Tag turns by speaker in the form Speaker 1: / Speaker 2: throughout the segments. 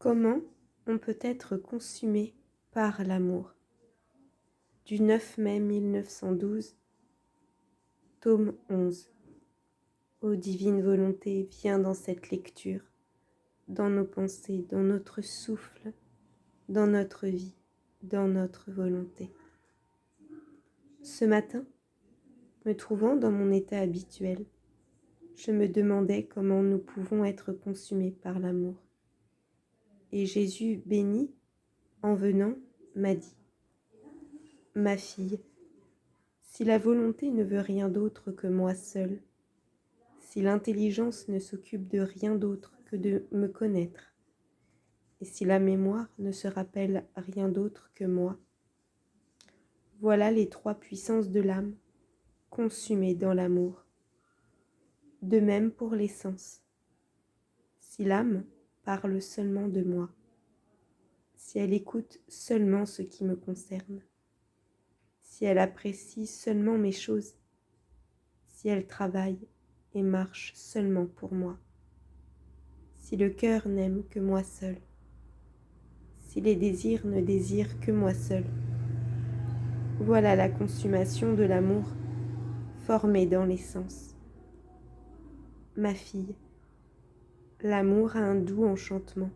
Speaker 1: Comment on peut être consumé par l'amour? Du 9 mai 1912, tome 11. Ô divine volonté, viens dans cette lecture, dans nos pensées, dans notre souffle, dans notre vie, dans notre volonté. Ce matin, me trouvant dans mon état habituel, je me demandais comment nous pouvons être consumés par l'amour. Et Jésus béni, en venant, m'a dit: ma fille, si la volonté ne veut rien d'autre que moi seule, si l'intelligence ne s'occupe de rien d'autre que de me connaître, et si la mémoire ne se rappelle rien d'autre que moi, voilà les trois puissances de l'âme consumées dans l'amour. De même pour les sens. Si l'âme parle seulement de moi, si elle écoute seulement ce qui me concerne, si elle apprécie seulement mes choses, si elle travaille et marche seulement pour moi, si le cœur n'aime que moi seul, si les désirs ne désirent que moi seul, voilà la consommation de l'amour formé dans les sens. Ma fille, l'amour a un doux enchantement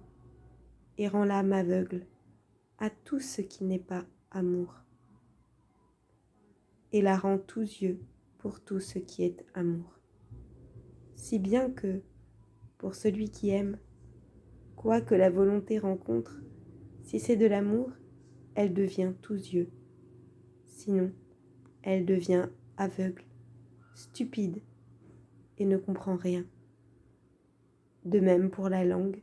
Speaker 1: et rend l'âme aveugle à tout ce qui n'est pas amour, et la rend tous yeux pour tout ce qui est amour. Si bien que, pour celui qui aime, quoi que la volonté rencontre, si c'est de l'amour, elle devient tous yeux. Sinon, elle devient aveugle, stupide et ne comprend rien. De même pour la langue,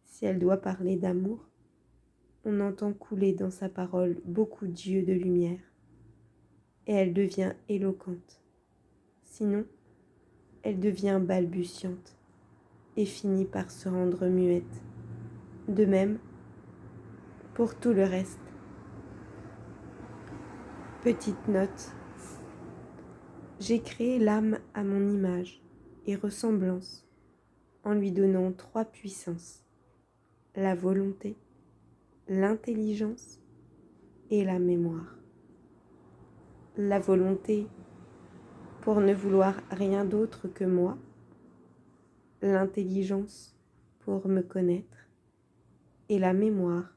Speaker 1: si elle doit parler d'amour, on entend couler dans sa parole beaucoup d'yeux de lumière, et elle devient éloquente. Sinon, elle devient balbutiante et finit par se rendre muette. De même pour tout le reste. Petite note. J'ai créé l'âme à mon image et ressemblance, en lui donnant trois puissances: la volonté, l'intelligence et la mémoire. La volonté pour ne vouloir rien d'autre que moi, l'intelligence pour me connaître et la mémoire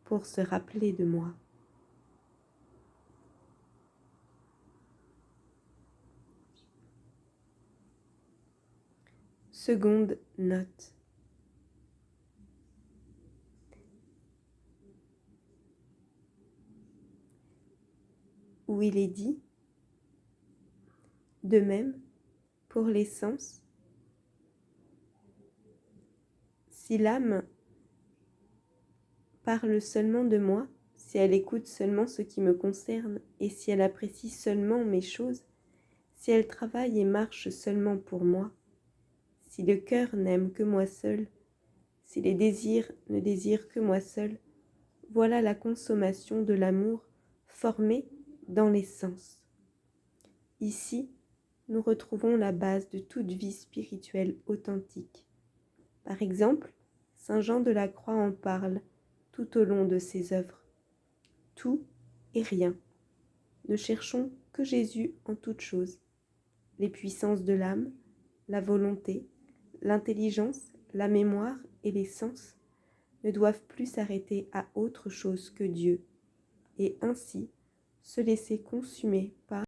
Speaker 1: pour se rappeler de moi. Seconde note. Où il est dit: de même pour les sens, si l'âme parle seulement de moi, si elle écoute seulement ce qui me concerne, et si elle apprécie seulement mes choses, si elle travaille et marche seulement pour moi, si le cœur n'aime que moi seul, si les désirs ne désirent que moi seul, voilà la consommation de l'amour formé dans les sens. Ici, nous retrouvons la base de toute vie spirituelle authentique. Par exemple, saint Jean de la Croix en parle tout au long de ses œuvres. Tout et rien. Ne cherchons que Jésus en toutes choses. Les puissances de l'âme, la volonté, l'intelligence, la mémoire et les sens ne doivent plus s'arrêter à autre chose que Dieu, et ainsi se laisser consumer par